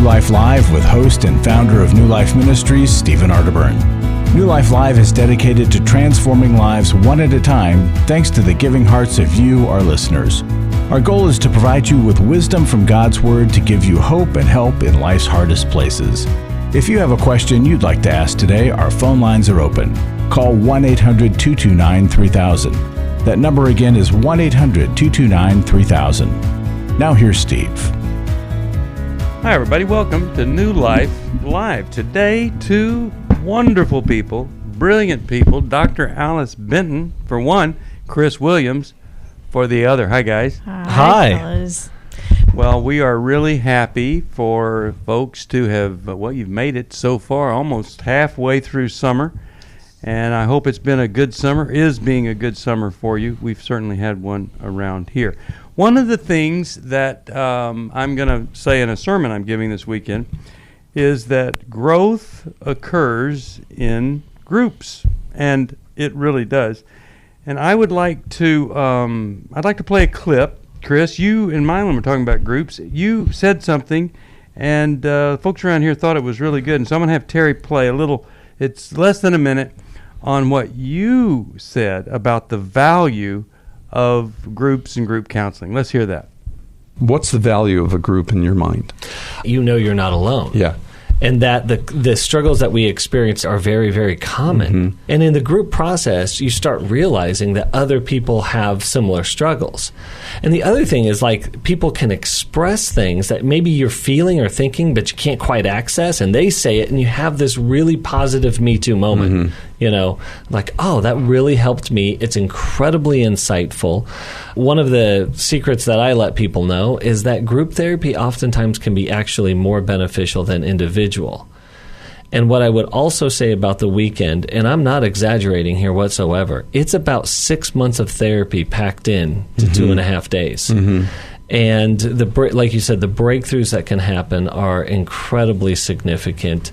Life Live with host and founder of New Life Ministries, Stephen Arterburn. New Life Live is dedicated to transforming lives one at a time, thanks to the giving hearts of you, our listeners. Our goal is to provide you with wisdom from God's Word to give you hope and help in life's hardest places. If you have a question you'd like to ask today, our phone lines are open. Call 1-800-229-3000. That number again is 1-800-229-3000. Now here's Steve. Hi everybody, welcome to New Life Live. Today, two wonderful people, brilliant people, Dr. Alice Benton for one, Chris Williams for the other. Hi guys. Hi. Fellas. Well, we are really happy for folks to have, you've made it so far, almost halfway through summer. And I hope it's been a good summer, is being a good summer for you. We've certainly had one around here. One of the things that I'm going to say in a sermon I'm giving this weekend is that growth occurs in groups, and it really does. And I would like to, play a clip. Chris, you and Mylon were talking about groups. You said something, and folks around here thought it was really good. And so I'm going to have Terry play a little, it's less than a minute, on what you said about the value of groups and group counseling. Let's hear that. What's the value of a group in your mind? You know you're not alone. Yeah. And that the struggles that we experience are very, very common. Mm-hmm. And in the group process, you start realizing that other people have similar struggles. And the other thing is, like, people can express things that maybe you're feeling or thinking, but you can't quite access, and they say it, and you have this really positive Me Too moment. Mm-hmm. You know, like, oh, that really helped me. It's incredibly insightful. One of the secrets that I let people know is that group therapy oftentimes can be actually more beneficial than individual. And what I would also say about the weekend, and I'm not exaggerating here whatsoever, it's about 6 months of therapy packed in to 2.5 days. Mm-hmm. And like you said, the breakthroughs that can happen are incredibly significant.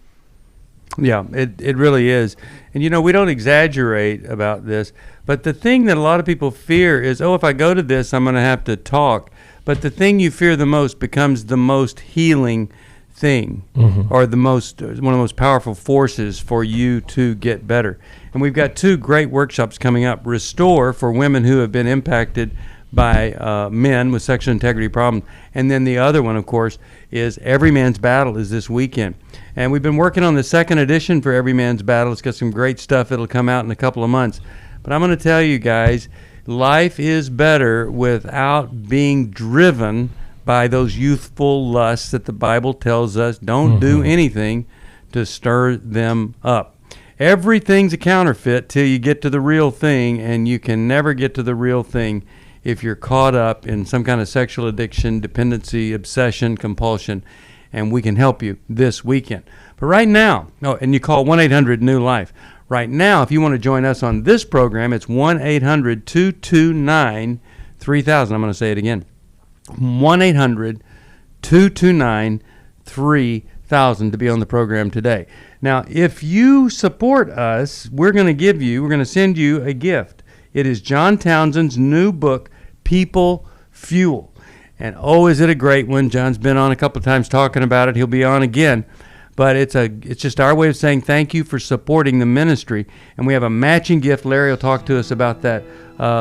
Yeah, it really is. And, you know, we don't exaggerate about this, but the thing that a lot of people fear is, if I go to this, I'm going to have to talk. But the thing you fear the most becomes the most healing thing, mm-hmm. or one of the most powerful forces for you to get better. And we've got two great workshops coming up. Restore for women who have been impacted by men with sexual integrity problems. And then the other one, of course, is Every Man's Battle is this weekend. And we've been working on the second edition for Every Man's Battle. It's got some great stuff. It'll come out in a couple of months. But I'm going to tell you guys, life is better without being driven by those youthful lusts that the Bible tells us don't do anything to stir them up. Everything's a counterfeit till you get to the real thing, and you can never get to the real thing if you're caught up in some kind of sexual addiction, dependency, obsession, compulsion, and we can help you this weekend. But right now, and you call 1-800-NEW-LIFE. Right now, if you want to join us on this program, it's 1-800-229-3000. I'm going to say it again. 1-800-229-3000 to be on the program today. Now, if you support us, we're going to send you a gift. It is John Townsend's new book, People Fuel. And is it a great one? John's been on a couple of times talking about it. He'll be on again. But it's just our way of saying thank you for supporting the ministry. And we have a matching gift. Larry will talk to us about that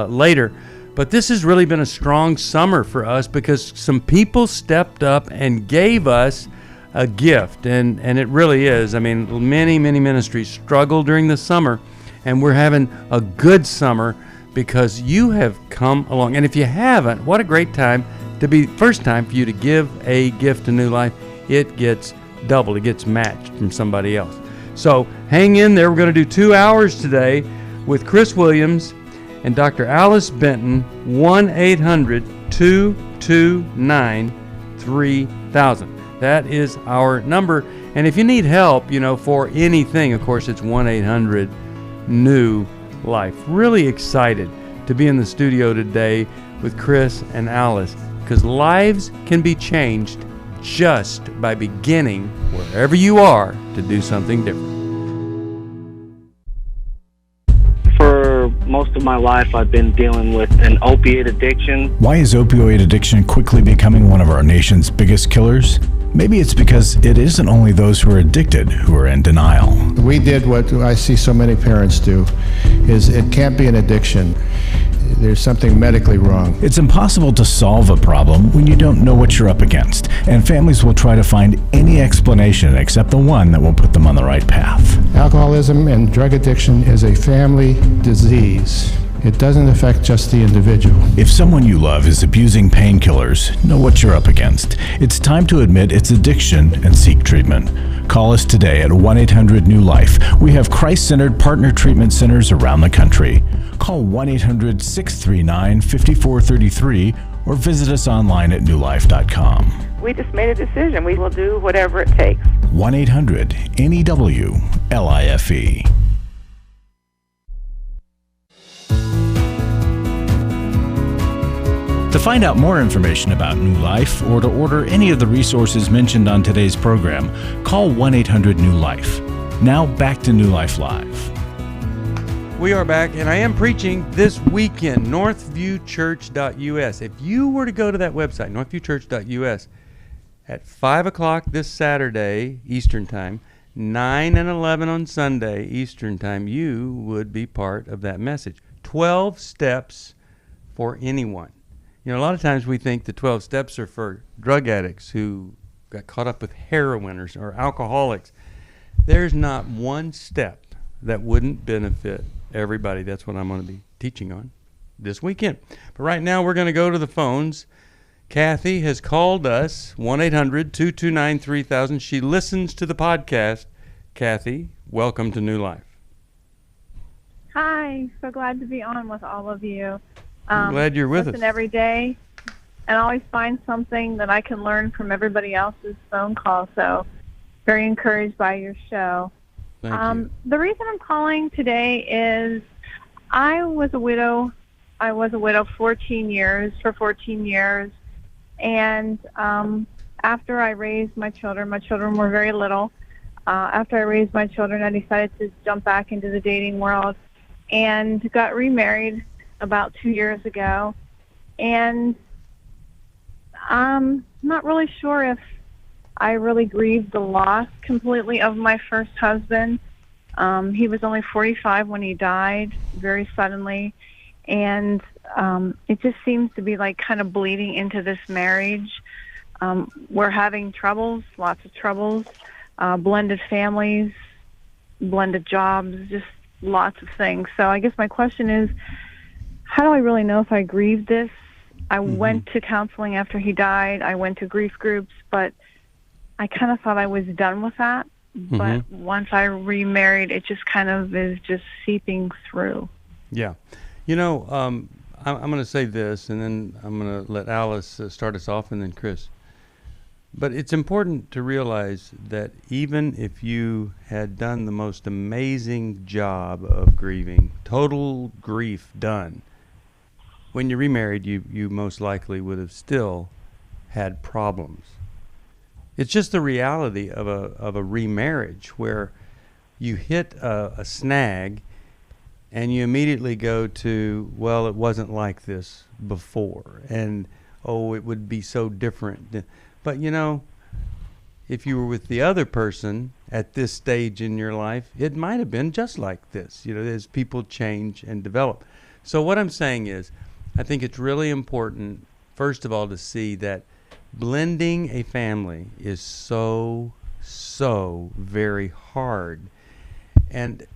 later. But this has really been a strong summer for us because some people stepped up and gave us a gift. And it really is. I mean, many, many ministries struggled during the summer. And we're having a good summer because you have come along. And if you haven't, what a great time to be first time for you to give a gift to New Life. It gets doubled. It gets matched from somebody else. So hang in there. We're going to do 2 hours today with Chris Williams and Dr. Alice Benton. 1-800-229-3000. That is our number. And if you need help, for anything, of course, it's 1-800-NEW-LIFE. Really excited to be in the studio today with Chris and Alice, because lives can be changed just by beginning wherever you are to do something different. For most of my life, I've been dealing with an opiate addiction. Why is opioid addiction quickly becoming one of our nation's biggest killers? Maybe it's because it isn't only those who are addicted who are in denial. We did what I see so many parents do, is it can't be an addiction. There's something medically wrong. It's impossible to solve a problem when you don't know what you're up against, and families will try to find any explanation except the one that will put them on the right path. Alcoholism and drug addiction is a family disease. It doesn't affect just the individual. If someone you love is abusing painkillers, know what you're up against. It's time to admit it's addiction and seek treatment. Call us today at 1-800-NEW-LIFE. We have Christ-centered partner treatment centers around the country. Call 1-800-639-5433 or visit us online at newlife.com. We just made a decision. We will do whatever it takes. 1-800-NEW-LIFE. To find out more information about New Life or to order any of the resources mentioned on today's program, call 1-800-NEW-LIFE. Now back to New Life Live. We are back, and I am preaching this weekend, northviewchurch.us. If you were to go to that website, northviewchurch.us, at 5 o'clock this Saturday, Eastern Time, 9 and 11 on Sunday, Eastern Time, you would be part of that message. 12 steps for anyone. You know, a lot of times we think the 12 steps are for drug addicts who got caught up with heroin or alcoholics. There's not one step that wouldn't benefit everybody. That's what I'm going to be teaching on this weekend. But right now we're going to go to the phones. Kathy has called us, 1-800-229-3000. She listens to the podcast. Kathy, welcome to New Life. Hi, so glad to be on with all of you. I'm glad you're with us. Listen every day and always find something that I can learn from everybody else's phone call. So very encouraged by your show. Thank you. The reason I'm calling today is I was a widow. I was a widow for 14 years. And after I raised my children were very little. After I raised my children, I decided to jump back into the dating world and got remarried about 2 years ago, and I'm not really sure if I really grieved the loss completely of my first husband. He was only 45 when he died, very suddenly, and it just seems to be like kind of bleeding into this marriage. We're having troubles, lots of troubles, blended families, blended jobs, just lots of things. So I guess my question is, how do I really know if I grieved this? I went to counseling after he died. I went to grief groups, but I kind of thought I was done with that. But once I remarried, it just kind of is just seeping through. Yeah. You know, I'm going to say this, and then I'm going to let Alice start us off, and then Chris. But it's important to realize that even if you had done the most amazing job of grieving, total grief done, when you remarried, you most likely would have still had problems. It's just the reality of a remarriage where you hit a snag and you immediately go to, well, it wasn't like this before, and oh, it would be so different. But you know, if you were with the other person at this stage in your life, it might have been just like this, you know, as people change and develop. So what I'm saying is, I think it's really important, first of all, to see that blending a family is so very hard. And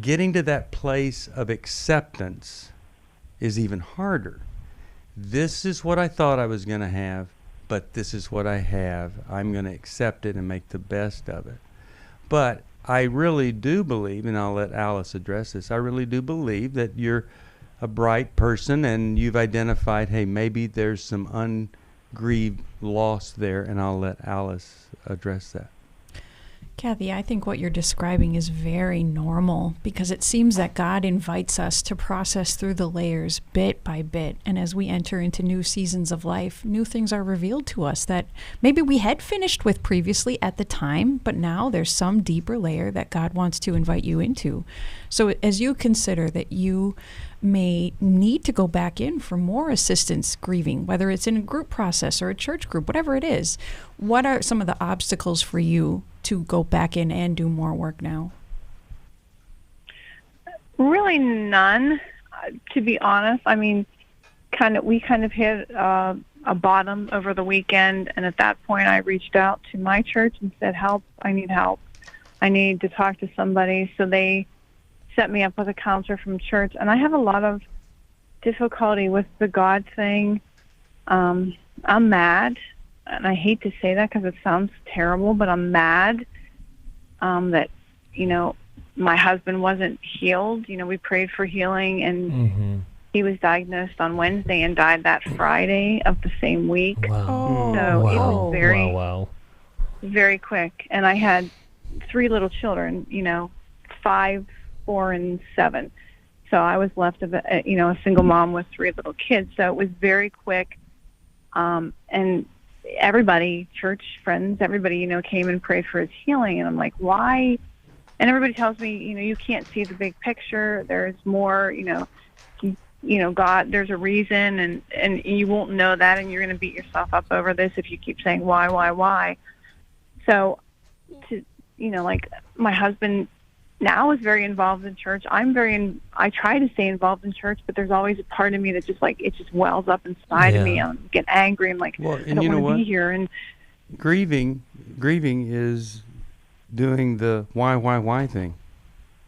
getting to that place of acceptance is even harder. This is what I thought I was going to have, but this is what I have. I'm going to accept it and make the best of it. But I really do believe, and I'll let Alice address this, I really do believe that you're a bright person and you've identified, hey, maybe there's some ungrieved loss there, and I'll let Alice address that. Kathy, I think what you're describing is very normal because it seems that God invites us to process through the layers bit by bit. And as we enter into new seasons of life, new things are revealed to us that maybe we had finished with previously at the time, but now there's some deeper layer that God wants to invite you into. So as you consider that you may need to go back in for more assistance grieving, whether it's in a group process or a church group, whatever it is, what are some of the obstacles for you to go back in and do more work now? Really none, to be honest. I mean, we kind of hit a bottom over the weekend, and at that point I reached out to my church and said, help, I need help. I need to talk to somebody. So they set me up with a counselor from church, and I have a lot of difficulty with the God thing. I'm mad, and I hate to say that because it sounds terrible, but I'm mad that, my husband wasn't healed. We prayed for healing, and he was diagnosed on Wednesday and died that Friday of the same week. Wow. So wow. it was very, wow. very quick. And I had 3 little children, 5, 4, and 7. So I was left a single mom with 3 little kids. So it was very quick. And everybody, church friends, everybody, came and prayed for his healing. And I'm like, why? And everybody tells me, you can't see the big picture. There's more, God, there's a reason, and you won't know that, and you're going to beat yourself up over this if you keep saying why. So, my husband now is very involved in church. I try to stay involved in church, but there's always a part of me that just it just wells up inside of me. I get angry. I'm like, I don't want to be here. And grieving is doing the why thing.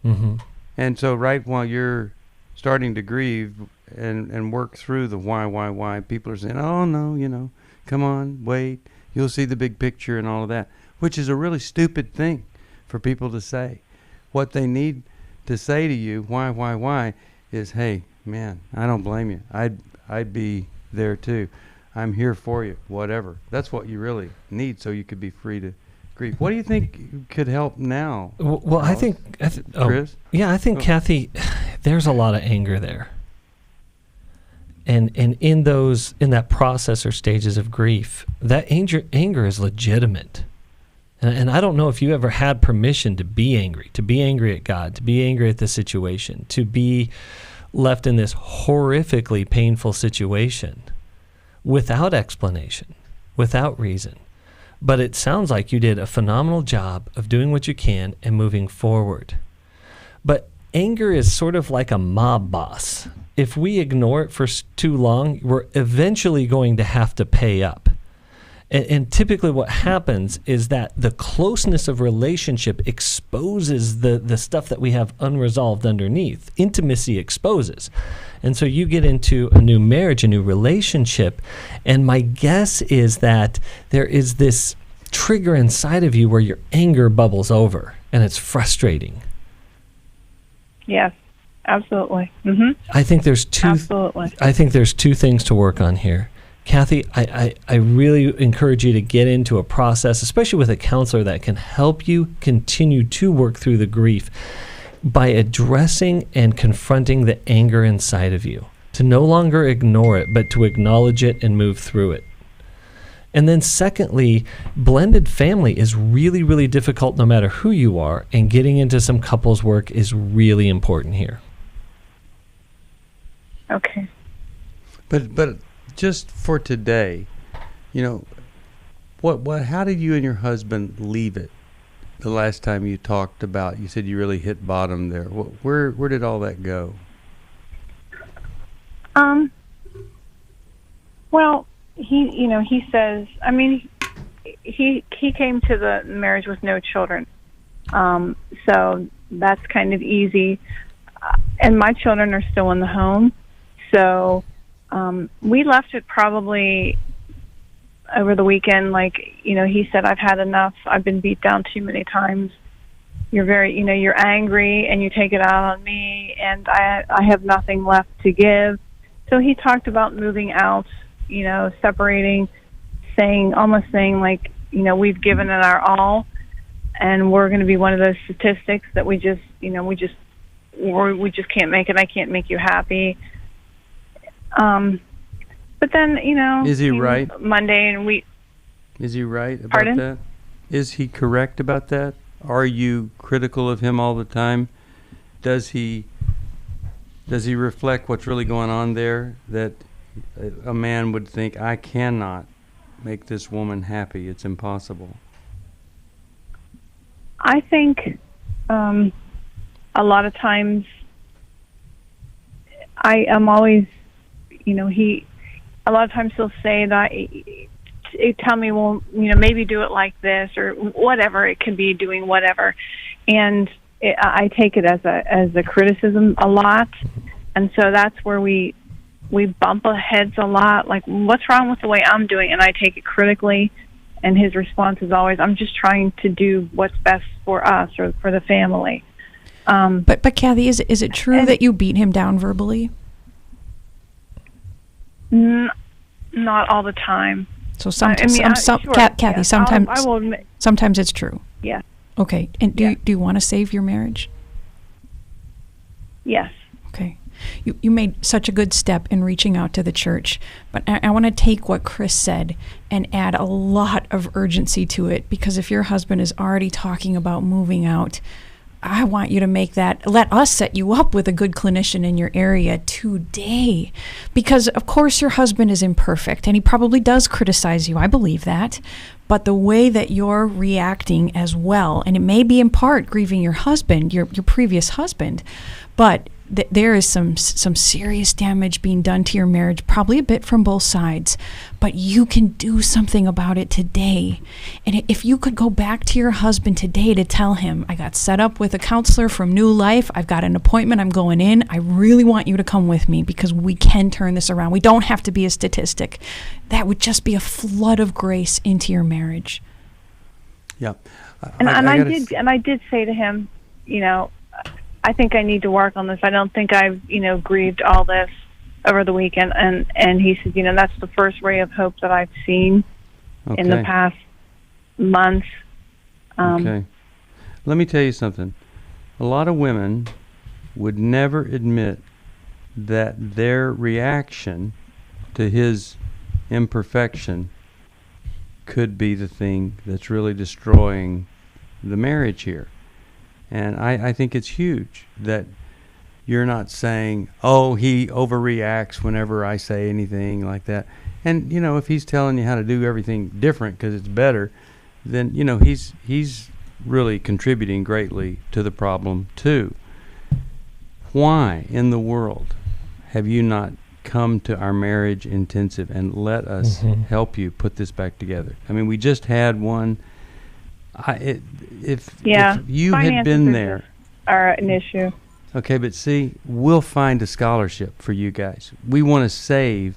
Mm-hmm. And so right while you're starting to grieve and work through the why, people are saying, oh no, come on, wait, you'll see the big picture and all of that, which is a really stupid thing for people to say. What they need to say to you, why, is, hey, man, I don't blame you. I'd be there too. I'm here for you, whatever. That's what you really need so you could be free to grieve. What do you think could help now? Well, I think Chris? I think, Kathy, there's a lot of anger there. And in that process or stages of grief, that anger is legitimate. And I don't know if you ever had permission to be angry at God, to be angry at the situation, to be left in this horrifically painful situation without explanation, without reason. But it sounds like you did a phenomenal job of doing what you can and moving forward. But anger is sort of like a mob boss. If we ignore it for too long, we're eventually going to have to pay up. And typically what happens is that the closeness of relationship exposes the stuff that we have unresolved underneath. Intimacy exposes. And so you get into a new marriage, a new relationship, and my guess is that there is this trigger inside of you where your anger bubbles over, and it's frustrating. Yes, absolutely. Mm-hmm. I think there's two things to work on here. Kathy, I really encourage you to get into a process, especially with a counselor that can help you continue to work through the grief by addressing and confronting the anger inside of you, to no longer ignore it, but to acknowledge it and move through it. And then secondly, blended family is really, really difficult no matter who you are, and getting into some couples work is really important here. Okay. But just for today, how did you and your husband leave it the last time you talked about? You said you really hit bottom there. Where did all that go? Well, he says, he came to the marriage with no children. So that's kind of easy. And my children are still in the home. So we left it probably over the weekend. He said, I've had enough. I've been beat down too many times. You're very, you're angry and you take it out on me, and I have nothing left to give. So he talked about moving out, separating, almost saying we've given it our all. and we're going to be one of those statistics that we just can't make it. I can't make you happy. But then, is he right? Monday and we. Is he right about Pardon? that? Is he correct about that? Are you critical of him all the time? Does he reflect what's really going on there? That a man would think, I cannot make this woman happy. It's impossible. I think a lot of times I am always, a lot of times he'll say that, tell me, well, maybe do it like this or whatever. It could be doing whatever. And I take it as a criticism a lot. And so that's where we bump our heads a lot. Like, what's wrong with the way I'm doing? And I take it critically. And his response is always, I'm just trying to do what's best for us or for the family. But Kathy, is it true that you beat him down verbally? Not all the time. So sometimes, Kathy, sometimes I will admit, sometimes it's true. Yeah. Okay. And do you want to save your marriage? Yes. Okay. You made such a good step in reaching out to the church, but I want to take what Chris said and add a lot of urgency to it, because if your husband is already talking about moving out, I want you to let us set you up with a good clinician in your area today. Because, of course, your husband is imperfect, and he probably does criticize you. I believe that. But the way that you're reacting as well, and it may be in part grieving your husband, your previous husband, but there is some serious damage being done to your marriage, probably a bit from both sides, but you can do something about it today. And if you could go back to your husband today to tell him, I got set up with a counselor from New Life, I've got an appointment, I'm going in, I really want you to come with me because we can turn this around. We don't have to be a statistic. That would just be a flood of grace into your marriage. Yeah. I did say to him, I think I need to work on this. I don't think I've, grieved all this over the weekend. And he said, that's the first ray of hope that I've seen in the past months. Okay. Let me tell you something. A lot of women would never admit that their reaction to his imperfection could be the thing that's really destroying the marriage here. And I think it's huge that you're not saying, oh, he overreacts whenever I say anything like that. And, if he's telling you how to do everything different because it's better, then, he's really contributing greatly to the problem too. Why in the world have you not come to our marriage intensive and let us help you put this back together? I mean, we just had one. If you had been there, are an issue. Okay, but see, we'll find a scholarship for you guys. We want to save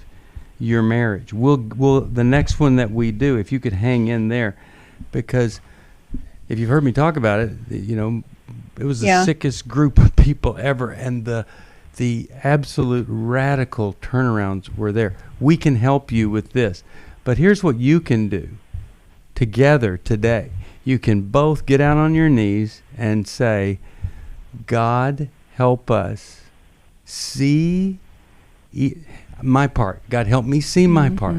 your marriage. We'll the next one that we do, if you could hang in there, because if you've heard me talk about it, it was the sickest group of people ever, and the absolute radical turnarounds were there. We can help you with this, but here's what you can do together today. You can both get out on your knees and say, God, help us see my part. God, help me see my part.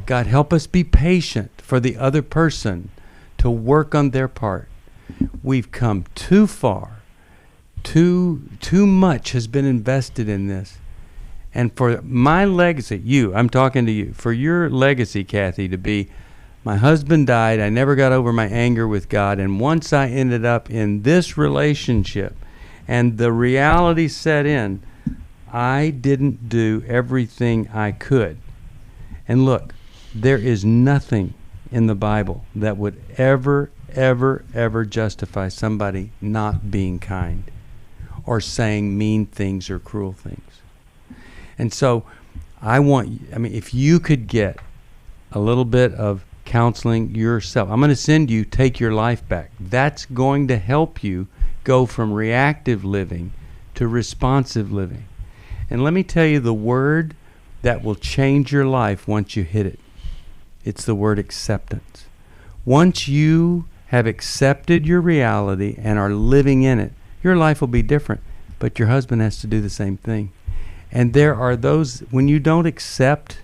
God, help us be patient for the other person to work on their part. We've come too far. Too much has been invested in this. And for my legacy, I'm talking to you, for your legacy, Kathy, to be, my husband died, I never got over my anger with God, and once I ended up in this relationship and the reality set in, I didn't do everything I could. And look, there is nothing in the Bible that would ever justify somebody not being kind or saying mean things or cruel things. And so if you could get a little bit of counseling yourself. I'm going to send you Take Your Life Back. That's going to help you go from reactive living to responsive living. And let me tell you the word that will change your life once you hit it. It's the word acceptance. Once you have accepted your reality and are living in it, your life will be different. But your husband has to do the same thing. And there are those, when you don't accept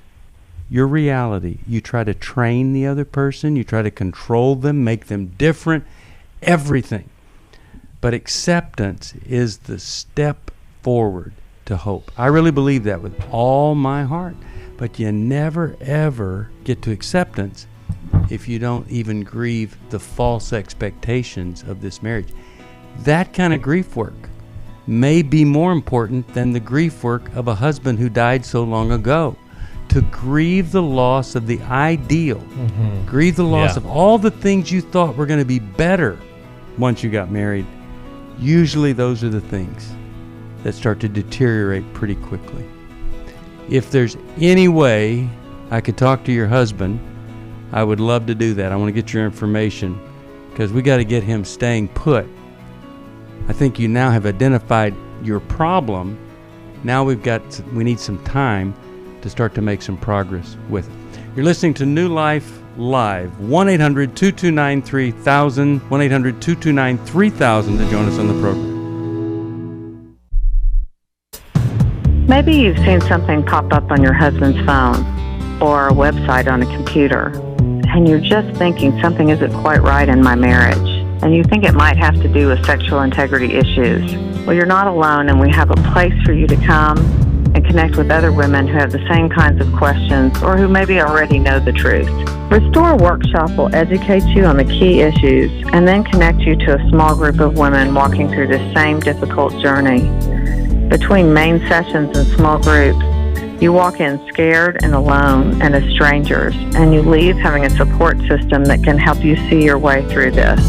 your reality, you try to train the other person, you try to control them, make them different, everything. But acceptance is the step forward to hope. I really believe that with all my heart. But you never, ever get to acceptance if you don't even grieve the false expectations of this marriage. That kind of grief work may be more important than the grief work of a husband who died so long ago. To grieve the loss of the ideal, grieve the loss of all the things you thought were going to be better once you got married. Usually those are the things that start to deteriorate pretty quickly. If there's any way I could talk to your husband, I would love to do that. I want to get your information because we got to get him staying put. I think you now have identified your problem. Now we need some time to start to make some progress with it. You're listening to New Life Live. 1-800-229-3000, 1-800-229-3000 to join us on the program. Maybe you've seen something pop up on your husband's phone or a website on a computer, and you're just thinking something isn't quite right in my marriage, and you think it might have to do with sexual integrity issues. Well, you're not alone, and we have a place for you to come and connect with other women who have the same kinds of questions or who maybe already know the truth. Restore Workshop will educate you on the key issues and then connect you to a small group of women walking through the same difficult journey. Between main sessions and small groups, you walk in scared and alone and as strangers, and you leave having a support system that can help you see your way through this.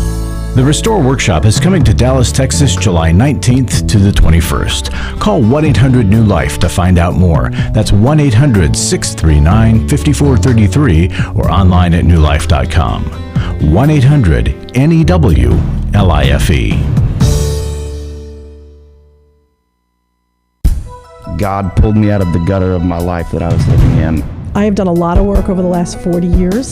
The Restore Workshop is coming to Dallas, Texas, July 19th to the 21st. Call 1-800-NEW-LIFE to find out more. That's 1-800-639-5433 or online at newlife.com. 1-800-NEW-LIFE. God pulled me out of the gutter of my life that I was living in. I have done a lot of work over the last 40 years.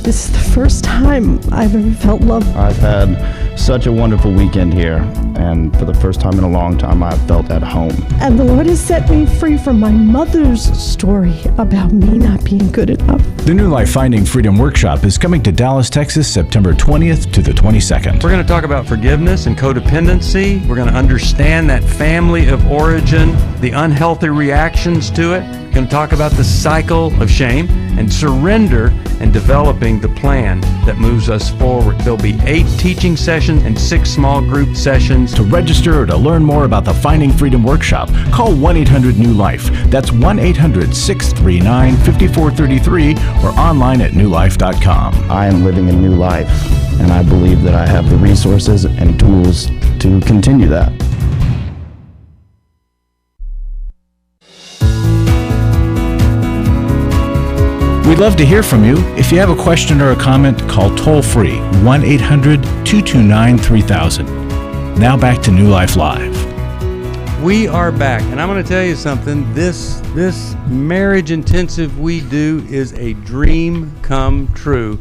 This is the first time I've ever felt love. I've had such a wonderful weekend here, and for the first time in a long time, I've felt at home. And the Lord has set me free from my mother's story about me not being good enough. The New Life Finding Freedom Workshop is coming to Dallas, Texas, September 20th to the 22nd. We're going to talk about forgiveness and codependency. We're going to understand that family of origin, the unhealthy reactions to it. We're going to talk about the cycle of shame and surrender and developing the plan that moves us forward. There'll be 8 teaching sessions and 6 small group sessions. To register or to learn more about the Finding Freedom Workshop, call 1-800-NEW-LIFE. That's 1-800-639-5433 or online at newlife.com. I am living a new life, and I believe that I have the resources and tools to continue that. We'd love to hear from you. If you have a question or a comment, call toll-free 1-800-229-3000. Now back to New Life Live. We are back, and I'm going to tell you something. This marriage intensive we do is a dream come true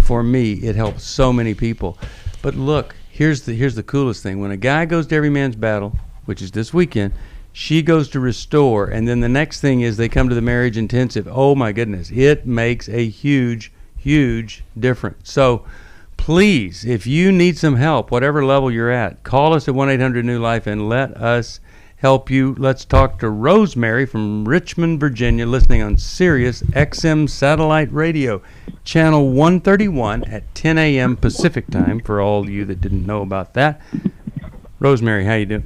for me. It helps so many people. But look, here's the coolest thing. When a guy goes to Every Man's Battle, which is this weekend, she goes to Restore, and then the next thing is they come to the marriage intensive. Oh my goodness, it makes a huge, huge difference. So please, if you need some help, whatever level you're at, call us at 1-800-NEW-LIFE and let us help you. Let's talk to Rosemary from Richmond, Virginia, listening on Sirius XM Satellite Radio, channel 131 at 10 a.m. Pacific time, for all of you that didn't know about that. Rosemary, how you doing?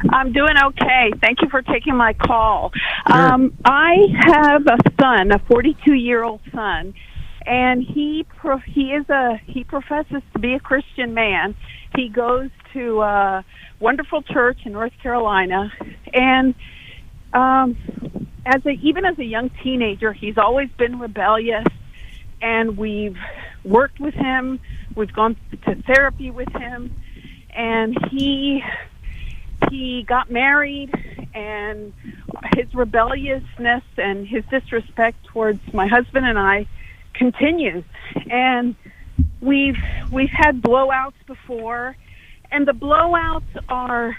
I'm doing okay. Thank you for taking my call. Sure. I have a son, a 42-year-old son, and he professes to be a Christian man. He goes to a wonderful church in North Carolina, and even as a young teenager, he's always been rebellious. And we've worked with him. We've gone to therapy with him, and he got married, and his rebelliousness and his disrespect towards my husband and I continues. And we've had blowouts before, and the blowouts are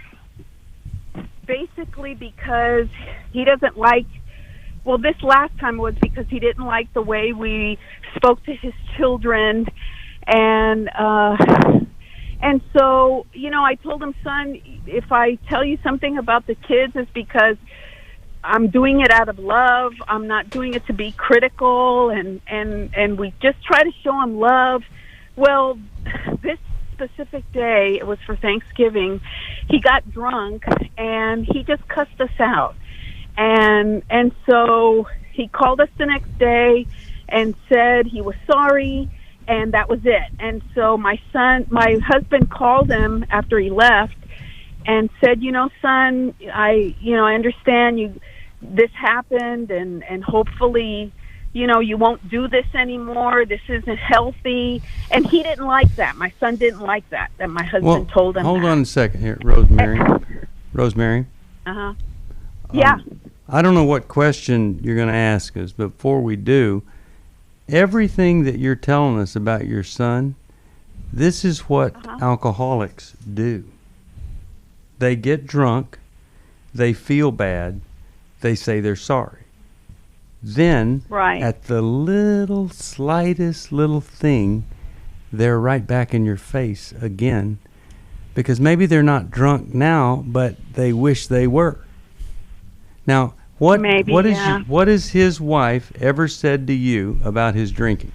basically because he doesn't like, well, this last time was because he didn't like the way we spoke to his children, and so, you know, I told him, son, if I tell you something about the kids, it's because I'm doing it out of love. I'm not doing it to be critical, and we just try to show him love. Well, this specific day, it was for Thanksgiving, he got drunk, and he just cussed us out. And so he called us the next day and said he was sorry, and that was it. And so my husband called him after he left and said, you know, son, I understand this happened, and hopefully, you know, you won't do this anymore. This isn't healthy. And he didn't like that. My son didn't like that my husband told him. Hold that. on a second here, Rosemary. Rosemary? Uh-huh. Yeah. I don't know what question you're going to ask us, but before we do, everything that you're telling us about your son, this is what alcoholics do. They get drunk, they feel bad, they say they're sorry. Then, at the slightest little thing, they're right back in your face again, because maybe they're not drunk now, but they wish they were. Now, what has his wife ever said to you about his drinking?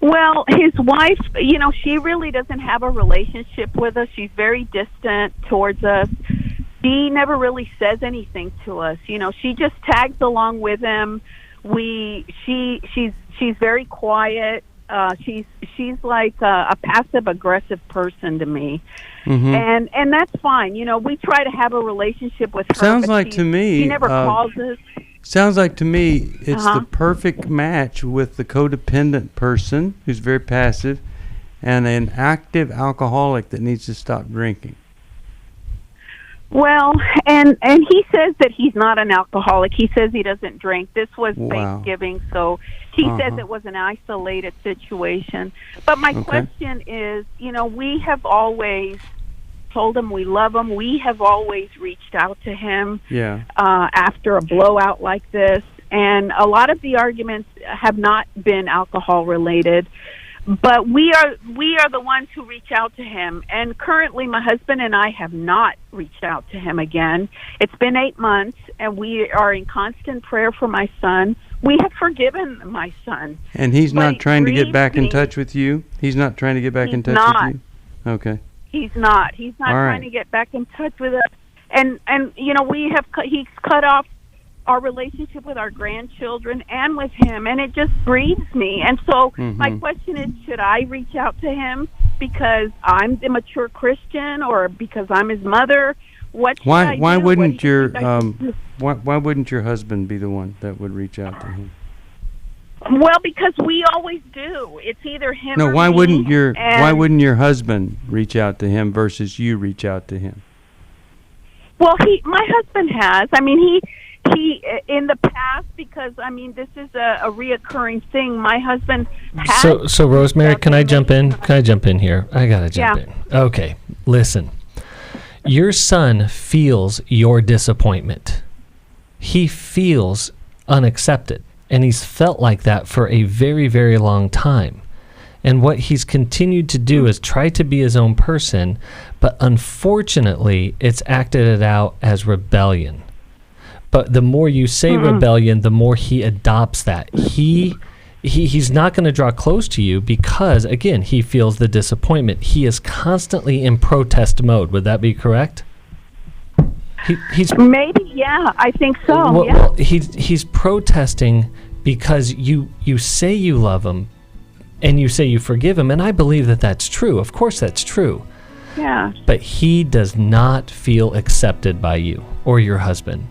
Well, his wife, you know, she really doesn't have a relationship with us. She's very distant towards us. She never really says anything to us. You know, she just tags along with him. She's very quiet. She's like a passive aggressive person to me. Mm-hmm. And that's fine. You know, we try to have a relationship with her. Sounds like to me, she never calls us. Sounds like to me it's the perfect match with the codependent person who's very passive and an active alcoholic that needs to stop drinking. Well, and he says that he's not an alcoholic. He says he doesn't drink. This was Thanksgiving, so he says it was an isolated situation. But my question is, you know, we have always told him we love him. We have always reached out to him after a blowout like this. And a lot of the arguments have not been alcohol related. But we are the ones who reach out to him. And currently my husband and I have not reached out to him again. It's been 8 months, and we are in constant prayer for my son. We have forgiven my son. And he's not trying to get back in touch with you? He's not trying to get back in touch with you? Okay. He's not. He's not trying to get back in touch with us. And you know, he's cut off our relationship with our grandchildren and with him, and it just grieves me. And so my question is, should I reach out to him because I'm the mature Christian, or because I'm his mother? Why wouldn't your husband be the one that would reach out to him? Well, because we always do. It's either him or why me. Why wouldn't your husband reach out to him versus you reach out to him? Well, my husband has. I mean, he in the past, because I mean, this is a reoccurring thing. My husband has. So Rosemary, can I jump in? Can I jump in here? I gotta jump in. Okay, listen. Your son feels your disappointment. He feels unaccepted, and he's felt like that for a very, very long time. And what he's continued to do is try to be his own person, but unfortunately, it's acted it out as rebellion. But the more you say rebellion, the more he adopts that. He's not going to draw close to you because, again, he feels the disappointment. He is constantly in protest mode. Would that be correct? He's maybe, yeah, I think so. Well, he's protesting because you say you love him and you say you forgive him, and I believe that that's true. Of course that's true. Yeah. But he does not feel accepted by you or your husband.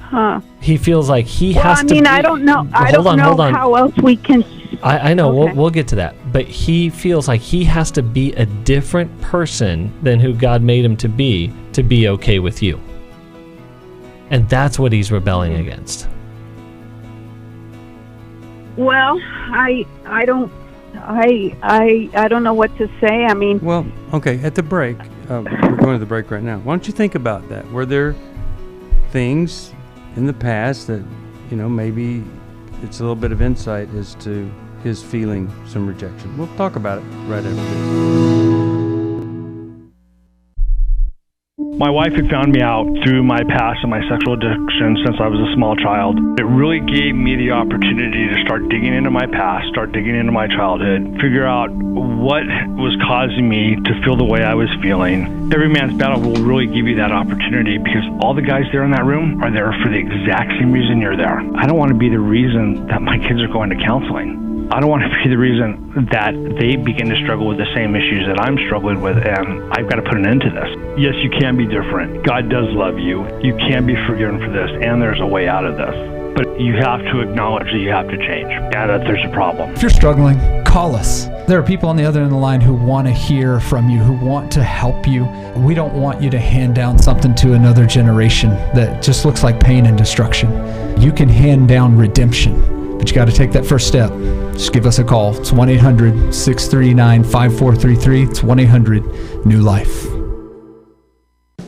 Huh. He feels like he has to. I don't know. I don't know how else we can. I know. Okay. We'll get to that. But he feels like he has to be a different person than who God made him to be okay with you. And that's what he's rebelling against. Well, I don't know what to say. I mean, well, okay, at the break, we're going to the break right now. Why don't you think about that? Were there things in the past that, maybe it's a little bit of insight as to his feeling some rejection? We'll talk about it right after this. My wife had found me out through my past and my sexual addiction since I was a small child. It really gave me the opportunity to start digging into my past, start digging into my childhood, figure out what was causing me to feel the way I was feeling. Every Man's Battle will really give you that opportunity because all the guys there in that room are there for the exact same reason you're there. I don't want to be the reason that my kids are going to counseling. I don't want to be the reason that they begin to struggle with the same issues that I'm struggling with, and I've got to put an end to this. Yes, you can be different. God does love you. You can be forgiven for this, and there's a way out of this. But you have to acknowledge that you have to change, and that there's a problem. If you're struggling, call us. There are people on the other end of the line who want to hear from you, who want to help you. We don't want you to hand down something to another generation that just looks like pain and destruction. You can hand down redemption. But you got to take that first step. Just give us a call. It's 1-800-639-5433. It's 1-800-NEW-LIFE.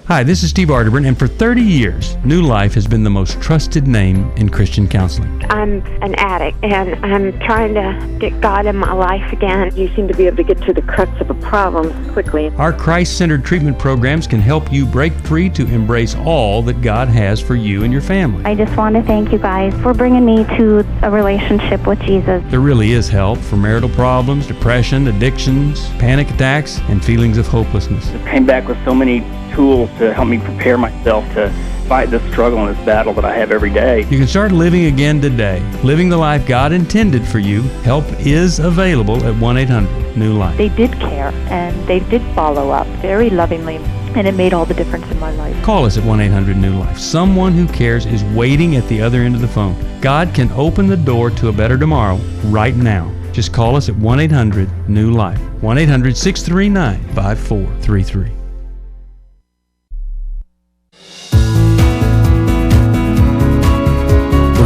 Hi, this is Steve Arterburn, and for 30 years, New Life has been the most trusted name in Christian counseling. I'm an addict, and I'm trying to get God in my life again. You seem to be able to get to the crux of a problem quickly. Our Christ-centered treatment programs can help you break free to embrace all that God has for you and your family. I just want to thank you guys for bringing me to a relationship with Jesus. There really is help for marital problems, depression, addictions, panic attacks, and feelings of hopelessness. I came back with so many tools to help me prepare myself to fight this struggle and this battle that I have every day. You can start living again today, living the life God intended for you. Help is available at 1-800-NEW-LIFE. They did care, and they did follow up very lovingly, and it made all the difference in my life. Call us at 1-800-NEW-LIFE. Someone who cares is waiting at the other end of the phone. God can open the door to a better tomorrow right now. Just call us at 1-800-NEW-LIFE. 1-800-639-5433.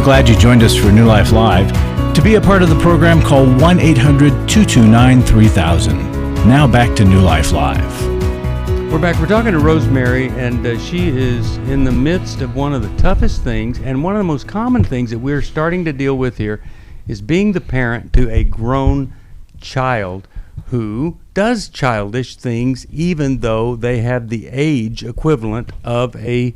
Glad you joined us for New Life Live. To be a part of the program, call 1-800-229-3000. Now back to New Life Live. We're back. We're talking to Rosemary, and she is in the midst of one of the toughest things, and one of the most common things that we're starting to deal with here is being the parent to a grown child who does childish things even though they have the age equivalent of a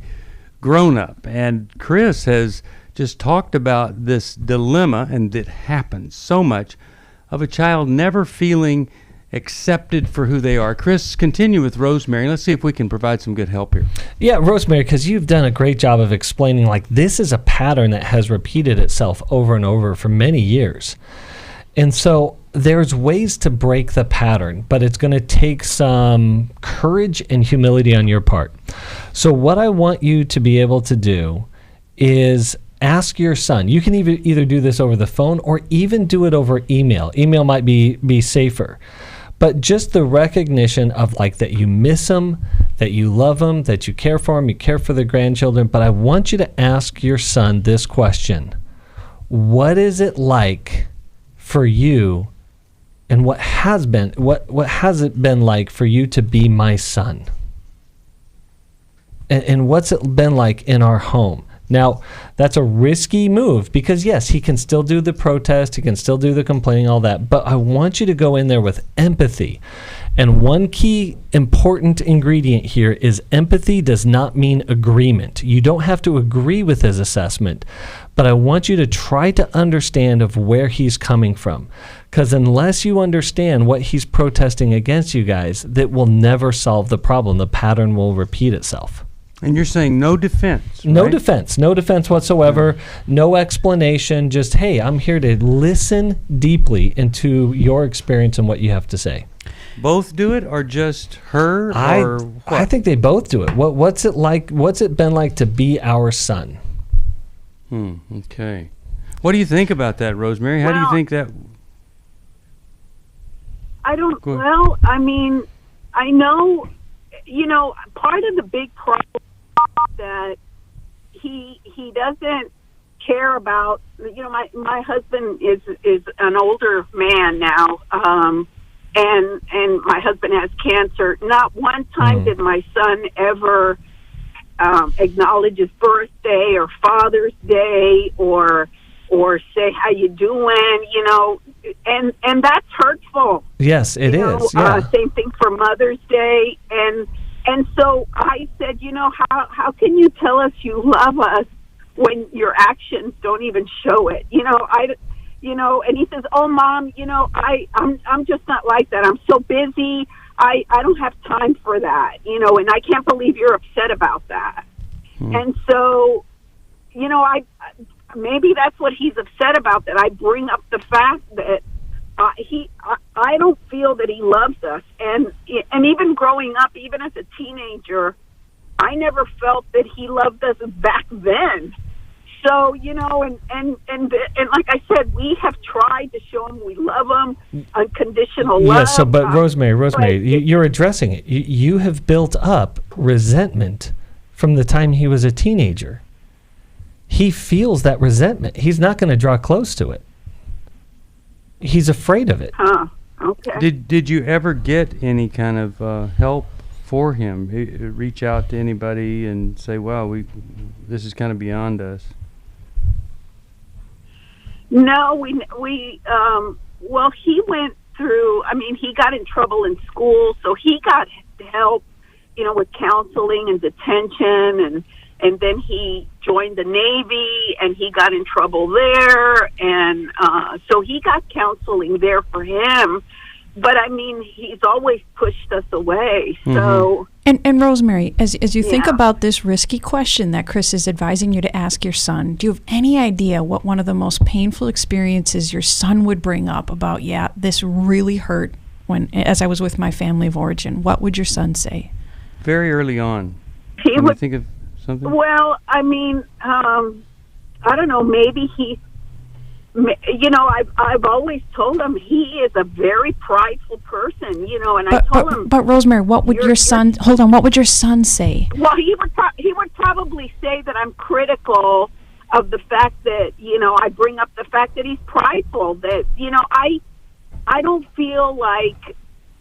grown-up. And Chris has just talked about this dilemma, and it happens so much, of a child never feeling accepted for who they are. Chris, continue with Rosemary. Let's see if we can provide some good help here. Yeah, Rosemary, because you've done a great job of explaining, like, this is a pattern that has repeated itself over and over for many years. And so there's ways to break the pattern, but it's going to take some courage and humility on your part. So what I want you to be able to do is ask your son. You can either do this over the phone or even do it over email. Email might be safer. But just the recognition of, like, that you miss them, that you love them, that you care for them, you care for the grandchildren. But I want you to ask your son this question. What is it like for you, and what has it been like for you to be my son? And what's it been like in our home? Now, that's a risky move because, yes, he can still do the protest, he can still do the complaining, all that, but I want you to go in there with empathy. And one key important ingredient here is empathy does not mean agreement. You don't have to agree with his assessment, but I want you to try to understand of where he's coming from. Because unless you understand what he's protesting against, you guys, that will never solve the problem. The pattern will repeat itself. And you're saying no defense, No right? No defense whatsoever, no explanation, just, hey, I'm here to listen deeply into your experience and what you have to say. Both do it, or just her, or what? I think they both do it. What's it like? What's it been like to be our son? Okay. What do you think about that, Rosemary? How do you think that? I don't, well, I mean, I know, part of the big problem that he doesn't care about, my husband is an older man now, and my husband has cancer. Not one time did my son ever acknowledge his birthday or Father's Day or say how you doing, and that's hurtful. Yes, it is. Yeah. Same thing for Mother's Day, and so I said, how can you tell us you love us when your actions don't even show it? And he says, "Oh, Mom, I'm just not like that. I'm so busy. I don't have time for that. And I can't believe you're upset about that." And so, I maybe that's what he's upset about, that I bring up the fact that I don't feel that he loves us, and even growing up, even as a teenager, I never felt that he loved us back then. So, and like I said, we have tried to show him we love him, unconditional love. Yes, but Rosemary, you're addressing it. You have built up resentment from the time he was a teenager. He feels that resentment. He's not going to draw close to it. He's afraid of it. Okay. Did you ever get any kind of help for him? Reach out to anybody and say, "Wow, this is kind of beyond us"? No, well, he went through, he got in trouble in school, so he got help, with counseling and detention, and then he joined the Navy, and he got in trouble there, and so he got counseling there for him. But he's always pushed us away. So, and Rosemary, as you think about this risky question that Chris is advising you to ask your son, do you have any idea what one of the most painful experiences your son would bring up about? Yeah, this really hurt as I was with my family of origin. What would your son say? Very early on. He would think of something. Well, I don't know. Maybe he. I've always told him he is a very prideful person, and I told him. But Rosemary, what would your son? Hold on. What would your son say? Well, he would probably say that I'm critical of the fact that I bring up the fact that he's prideful. That I don't feel like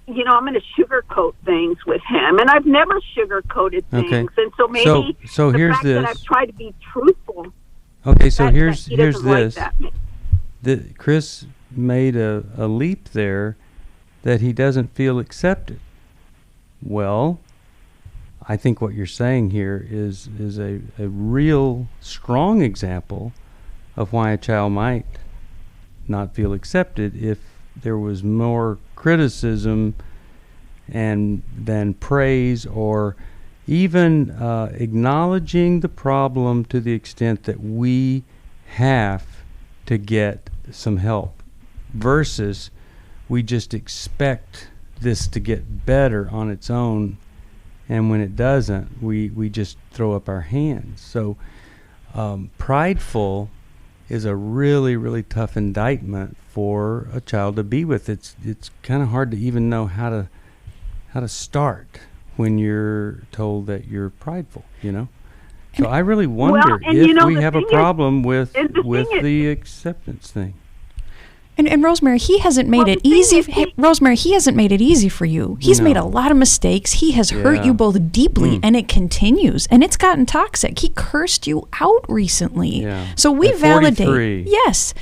I'm going to sugarcoat things with him, and I've never sugarcoated things, and so maybe so the here's fact this. that I've tried to be truthful. Okay, so here's this. Like Chris made a leap there that he doesn't feel accepted. Well, I think what you're saying here is a real strong example of why a child might not feel accepted if there was more criticism than praise, or even acknowledging the problem to the extent that we have to get some help, versus we just expect this to get better on its own, and when it doesn't, we just throw up our hands. So prideful is a really, really tough indictment for a child to be with. It's kind of hard to even know how to start when you're told that you're prideful, So I really wonder if we have a problem with the acceptance thing. And Rosemary, he hasn't made it easy. Rosemary, he hasn't made it easy for you. He's made a lot of mistakes. He has hurt you both deeply, and it continues. And it's gotten toxic. He cursed you out recently. Yeah. So we At validate. 43. Yes.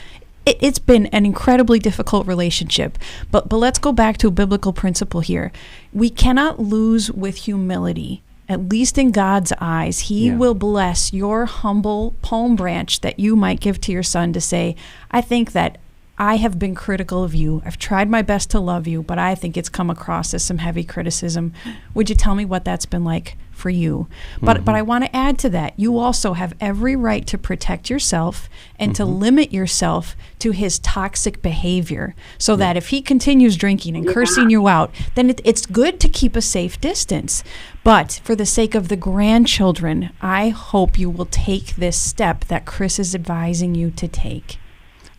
It's been an incredibly difficult relationship. But let's go back to a biblical principle here. We cannot lose with humility. At least in God's eyes, He will bless your humble palm branch that you might give to your son to say, I think that I have been critical of you. I've tried my best to love you, but I think it's come across as some heavy criticism. Would you tell me what that's been like for you? But I want to add to that. You also have every right to protect yourself and to limit yourself to his toxic behavior, so that if he continues drinking and cursing you out, then it's good to keep a safe distance. But for the sake of the grandchildren, I hope you will take this step that Chris is advising you to take.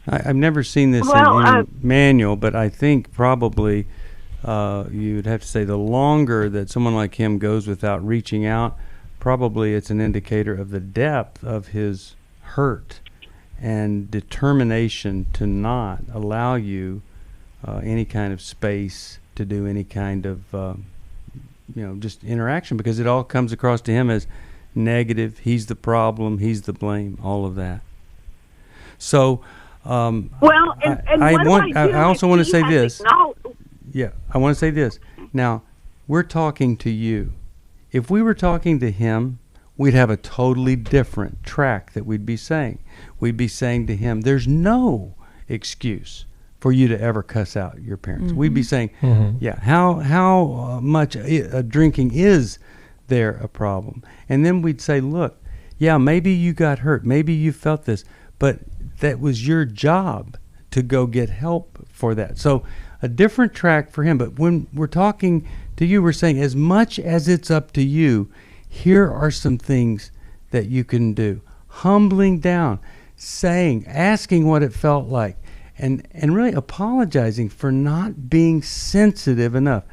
I've never seen this in any manual, but I think probably you'd have to say the longer that someone like him goes without reaching out, probably it's an indicator of the depth of his hurt and determination to not allow you any kind of space to do any kind of just interaction, because it all comes across to him as negative. He's the problem, he's the blame, all of that. So I also want to say this. Yeah, I want to say this. Now, we're talking to you. If we were talking to him, we'd have a totally different track that we'd be saying. We'd be saying to him, there's no excuse for you to ever cuss out your parents. Mm-hmm. We'd be saying, how much drinking is there a problem? And then we'd say, look, yeah, maybe you got hurt. Maybe you felt this, but that was your job to go get help for that. So a different track for him. But when we're talking to you, we're saying, as much as it's up to you, here are some things that you can do. Humbling down, asking what it felt like, and really apologizing for not being sensitive enough.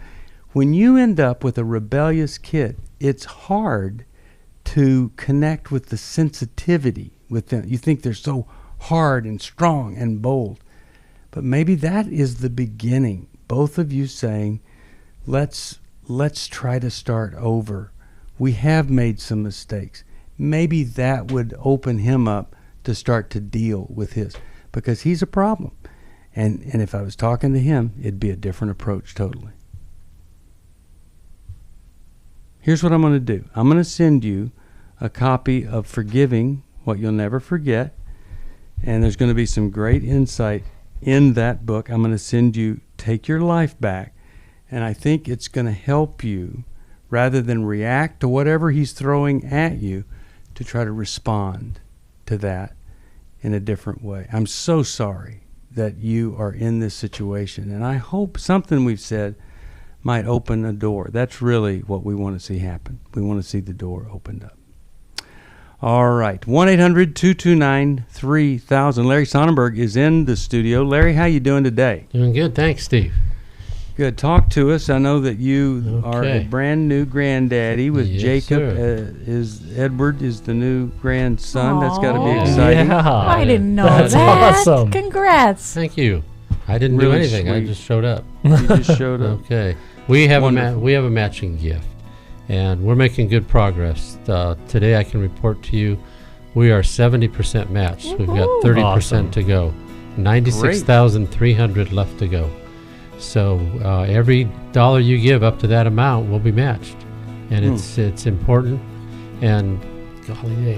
When you end up with a rebellious kid, it's hard to connect with the sensitivity with them. You think they're so hard and strong and bold. But maybe that is the beginning. Both of you saying, let's try to start over. We have made some mistakes. Maybe that would open him up to start to deal with his, because he's a problem. And if I was talking to him, it'd be a different approach totally. Here's what I'm going to do. I'm going to send you a copy of Forgiving What You'll Never Forget. And there's going to be some great insight in that book. I'm going to send you Take Your Life Back. And I think it's going to help you, rather than react to whatever he's throwing at you, to try to respond to that in a different way. I'm so sorry that you are in this situation. And I hope something we've said might open a door. That's really what we want to see happen. We want to see the door opened up. All right, 1-800-229-3000. Larry Sonnenberg is in the studio. Larry, how you doing today? Doing good, thanks, Steve. Good. Talk to us. I know that you are a brand new granddaddy with Jacob. Edward is the new grandson. Aww. That's got to be exciting. Yeah. I didn't know That's that. Awesome. Congrats. Thank you. I didn't do anything. Sweet. I just showed up. You just showed up. Okay. We have a matching gift. And we're making good progress. Today I can report to you we are 70% matched. Woo-hoo. We've got 30% to go. 96,300 left to go. So every dollar you give up to that amount will be matched. And it's important. And golly,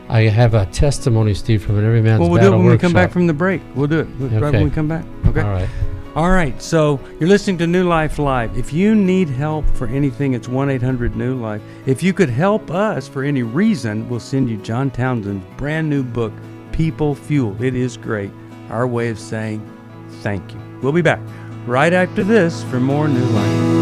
I have a testimony, Steve, from an Every Man's Battle Battle workshop. We'll do it when we come back from the break. We'll do it right when we come back. Okay. All right, so you're listening to New Life Live. If you need help for anything, it's 1-800-NEW-LIFE. If you could help us for any reason, we'll send you John Townsend's brand new book, People Fuel. It is great. Our way of saying thank you. We'll be back right after this for more New Life.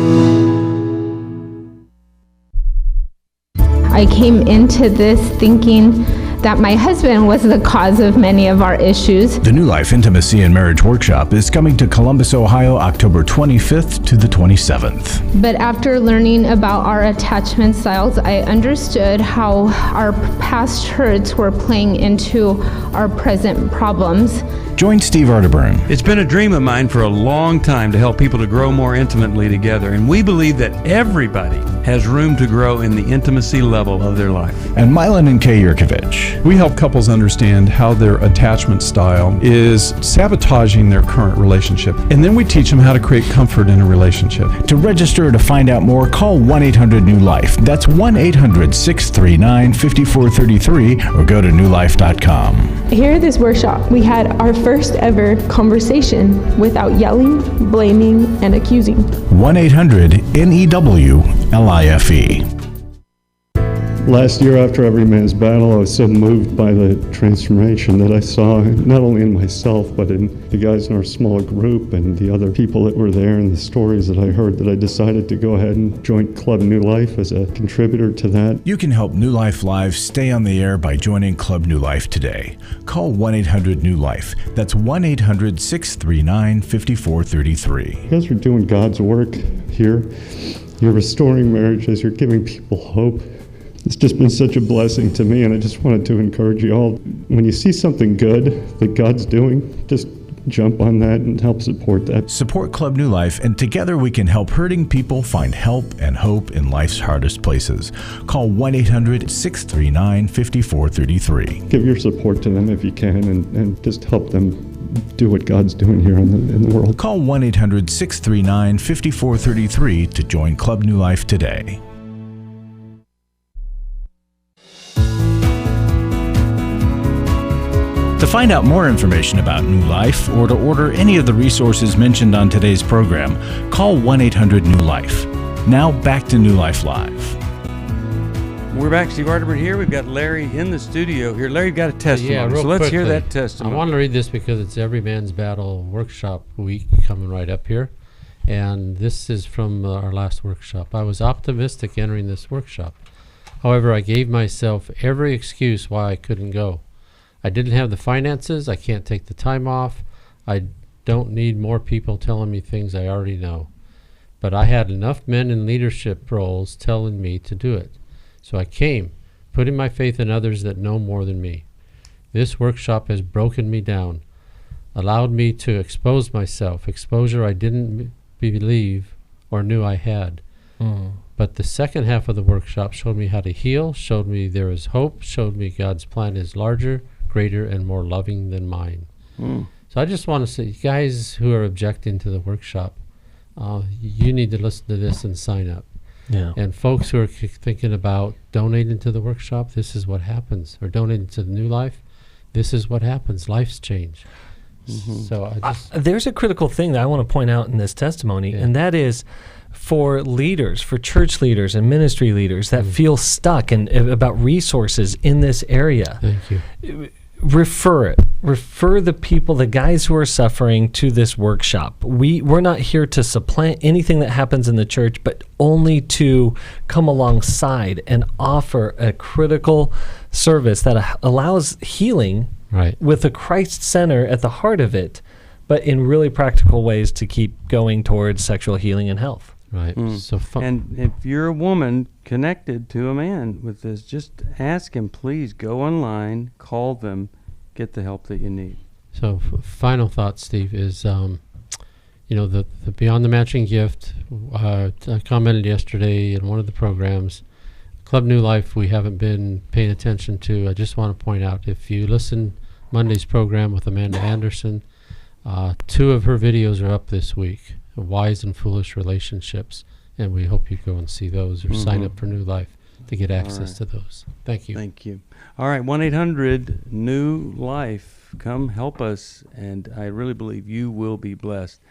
I came into this thinking that my husband was the cause of many of our issues. The New Life Intimacy and Marriage Workshop is coming to Columbus, Ohio, October 25th to the 27th. But after learning about our attachment styles, I understood how our past hurts were playing into our present problems. Join Steve Arterburn. It's been a dream of mine for a long time to help people to grow more intimately together, and we believe that everybody has room to grow in the intimacy level of their life. And Milan and Kay Yurkovich. We help couples understand how their attachment style is sabotaging their current relationship, and then we teach them how to create comfort in a relationship. To register or to find out more, call 1-800-NEW-LIFE. That's 1-800-639-5433, or go to newlife.com. Here at this workshop, we had our first ever conversation without yelling, blaming, and accusing. 1-800-NEWLIFE. Last year, after Every Man's Battle, I was so moved by the transformation that I saw, not only in myself, but in the guys in our small group and the other people that were there and the stories that I heard, that I decided to go ahead and join Club New Life as a contributor to that. You can help New Life Live stay on the air by joining Club New Life today. Call 1-800-NEW-LIFE. That's 1-800-639-5433. You guys are doing God's work here. You're restoring marriages. You're giving people hope. It's just been such a blessing to me, and I just wanted to encourage you all. When you see something good that God's doing, just jump on that and help support that. Support Club New Life, and together we can help hurting people find help and hope in life's hardest places. Call 1-800-639-5433. Give your support to them if you can, and just help them do what God's doing here in the world. Call 1-800-639-5433 to join Club New Life today. To find out more information about New Life or to order any of the resources mentioned on today's program, call 1-800-NEW-LIFE. Now back to New Life Live. We're back. Steve Arterburn here. We've got Larry in the studio here. Larry, you've got a testimony. Yeah, so let's quickly, hear that testimony. I want to read this because it's Every Man's Battle workshop week coming right up here. And this is from our last workshop. I was optimistic entering this workshop. However, I gave myself every excuse why I couldn't go. I didn't have the finances. I can't take the time off. I don't need more people telling me things I already know. But I had enough men in leadership roles telling me to do it. So I came, putting my faith in others that know more than me. This workshop has broken me down, allowed me to expose myself, exposure I didn't believe or knew I had. But the second half of the workshop showed me how to heal, showed me there is hope, showed me God's plan is larger, greater, and more loving than mine. So I just want to say, guys who are objecting to the workshop, you need to listen to this and sign up. Yeah. And folks who are thinking about donating to the workshop, this is what happens. Or donating to the New Life, this is what happens. Life's change. So I just... there's a critical thing that I want to point out in this testimony, and that is for leaders, for church leaders and ministry leaders that feel stuck and about resources in this area. Thank you. Refer the people, the guys who are suffering, to this workshop. We're not here to supplant anything that happens in the church, but only to come alongside and offer a critical service that allows healing, with a Christ center at the heart of it, but in really practical ways to keep going towards sexual healing and health. Right. So and if you're a woman connected to a man with this, just ask him, please go online, call them, get the help that you need. So final thought, Steve, is the Beyond the Matching Gift. I commented yesterday in one of the programs, Club New Life, we haven't been paying attention to. I just want to point out, if you listen Monday's program with Amanda Anderson, 2 of her videos are up this week. Wise and Foolish Relationships, and we hope you go and see those or sign up for New Life to get access to those. Thank you. Thank you. All right, 1-800-NEW-LIFE. Come help us, and I really believe you will be blessed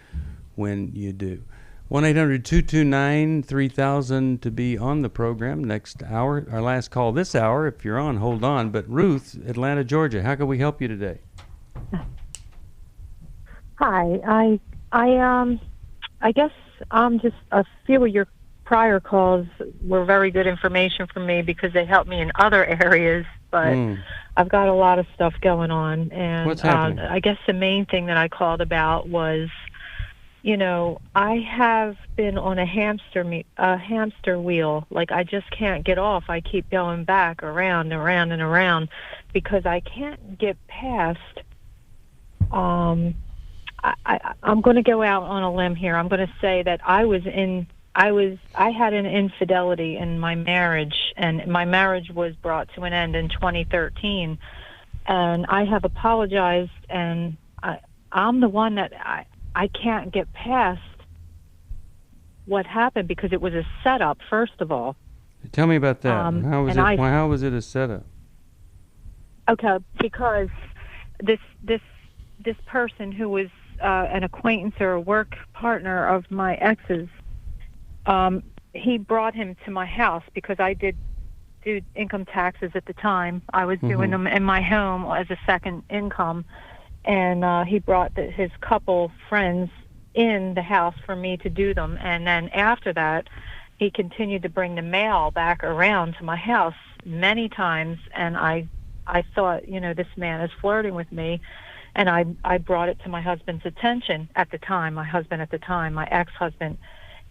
when you do. 1-800-229-3000 to be on the program next hour. Our last call this hour. If you're on, hold on. But Ruth, Atlanta, Georgia, how can we help you today? Hi, I guess just a few of your prior calls were very good information for me because they helped me in other areas, but I've got a lot of stuff going on. And what's happening? I guess the main thing that I called about was, I have been on a hamster wheel. Like, I just can't get off. I keep going back around and around and around because I can't get past I'm going to go out on a limb here. I'm going to say that I had an infidelity in my marriage, and my marriage was brought to an end in 2013. And I have apologized, and I'm the one that I can't get past what happened because it was a setup, first of all. Tell me about that. How was it a setup? Okay, because this person who was an acquaintance or a work partner of my ex's, he brought him to my house because I did do income taxes at the time. I was doing them in my home as a second income, and he brought his couple friends in the house for me to do them. And then after that, he continued to bring the mail back around to my house many times, and I thought, this man is flirting with me. And I brought it to my husband's attention at the time, my ex-husband.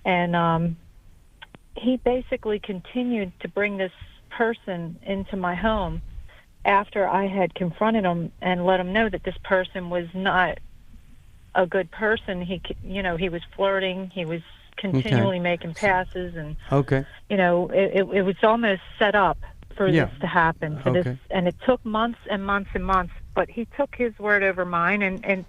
And he basically continued to bring this person into my home after I had confronted him and let him know that this person was not a good person. He was flirting. He was continually making passes, and it was almost set up for this to happen. For this, and it took months and months and months. But he took his word over mine, and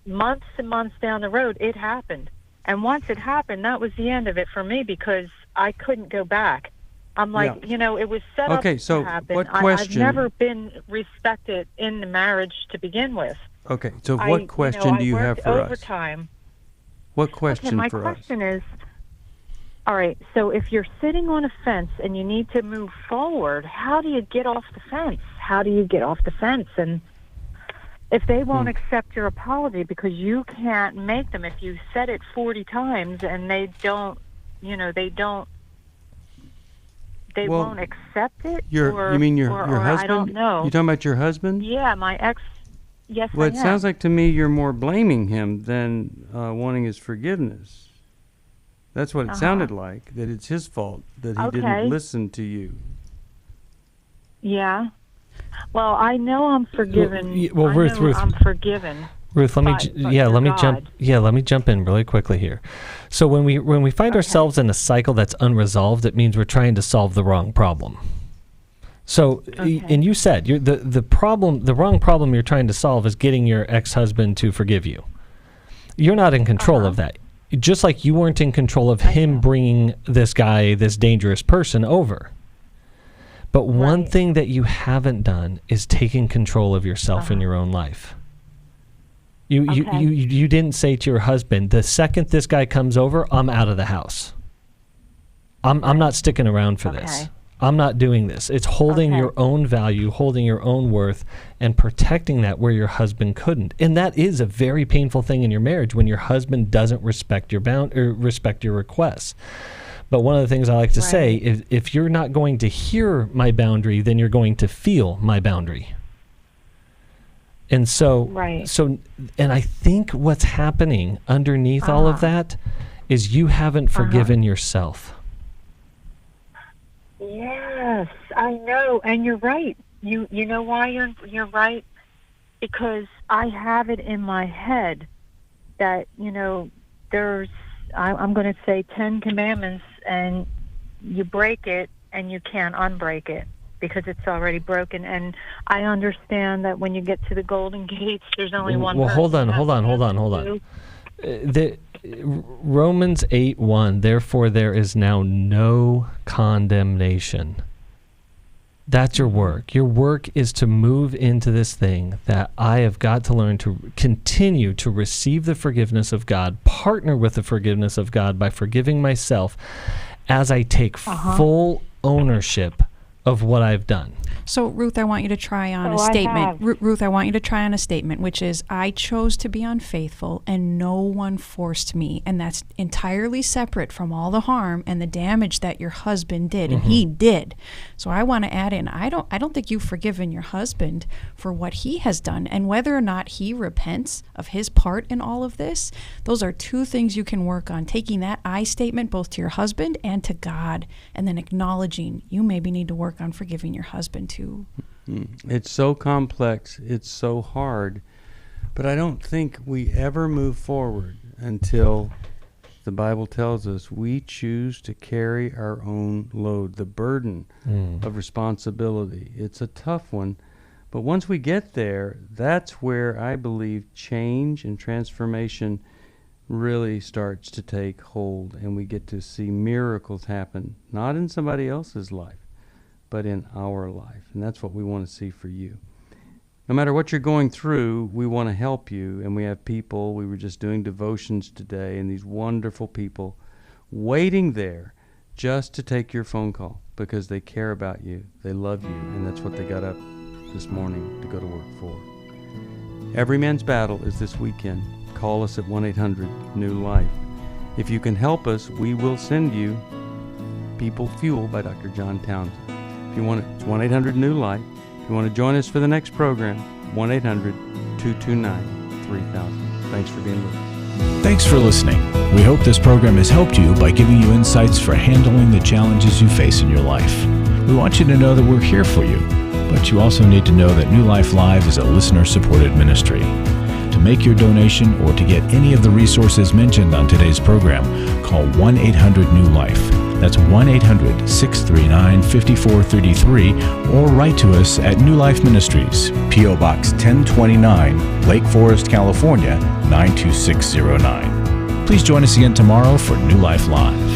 months and months down the road, it happened. And once it happened, that was the end of it for me, because I couldn't go back. I'm like, it was set up to happen. What question? I've never been respected in the marriage to begin with. Okay, so what question do you have for overtime. us? What question my for us? My question is, all right, so if you're sitting on a fence and you need to move forward, how do you get off the fence? How do you get off the fence? And if they won't accept your apology because you can't make them, if you said it 40 times and they won't accept it? You mean your husband? I don't know. You talking about your husband? Yeah, my ex. Yes, well, I it am. sounds like to me you're more blaming him than wanting his forgiveness. That's what it sounded like, that it's his fault that he didn't listen to you. Yeah. Well, I know I'm forgiven. Well, Ruth, I'm forgiven. Ruth, let me jump in really quickly here. So when we find ourselves in a cycle that's unresolved, it means we're trying to solve the wrong problem. So, and you said the wrong problem you're trying to solve is getting your ex-husband to forgive you. You're not in control of that. Just like you weren't in control of him bringing this guy, this dangerous person, over. But one thing that you haven't done is taking control of yourself in your own life. You didn't say to your husband, the second this guy comes over, I'm out of the house. I'm not sticking around for this. I'm not doing this. It's holding your own value, holding your own worth, and protecting that where your husband couldn't. And that is a very painful thing in your marriage when your husband doesn't respect your respect your requests. But one of the things I like to say is, if you're not going to hear my boundary, then you're going to feel my boundary. And so, and I think what's happening underneath all of that is you haven't forgiven yourself. Yes, I know, and you're right. You know why you're right? Because I have it in my head that there's I'm going to say 10 commandments, and you break it and you can't unbreak it because it's already broken. And I understand that when you get to the Golden Gates, there's only one. Well, hold on. Romans 8:1, therefore there is now no condemnation. That's your work. Your work is to move into this thing that I have got to learn to continue to receive the forgiveness of God, partner with the forgiveness of God by forgiving myself as I take full ownership of what I've done. So, Ruth, I want you to try on a statement. Ruth, I want you to try on a statement, which is, I chose to be unfaithful and no one forced me. And that's entirely separate from all the harm and the damage that your husband did. And he did. So I want to add in, I don't think you've forgiven your husband for what he has done. And whether or not he repents of his part in all of this, those are two things you can work on. Taking that I statement both to your husband and to God, and then acknowledging you maybe need to work on forgiving your husband too. It's so complex, it's so hard, but I don't think we ever move forward until the Bible tells us we choose to carry our own load, the burden of responsibility. It's a tough one, but once we get there, that's where I believe change and transformation really starts to take hold, and we get to see miracles happen, not in somebody else's life, but in our life. And that's what we want to see for you. No matter what you're going through, we want to help you. And we have people, we were just doing devotions today, and these wonderful people waiting there just to take your phone call because they care about you. They love you. And that's what they got up this morning to go to work for. Every man's battle is this weekend. Call us at 1-800-NEW-LIFE. If you can help us, we will send you People Fuel by Dr. John Townsend. If you want it, it's 1-800-NEW-LIFE. If you want to join us for the next program, 1-800-229-3000. Thanks for being with us. Thanks for listening. We hope this program has helped you by giving you insights for handling the challenges you face in your life. We want you to know that we're here for you, but you also need to know that New Life Live is a listener-supported ministry. To make your donation or to get any of the resources mentioned on today's program, call 1-800-NEW-LIFE. That's 1-800-639-5433, or write to us at New Life Ministries, P.O. Box 1029, Lake Forest, California, 92609. Please join us again tomorrow for New Life Live.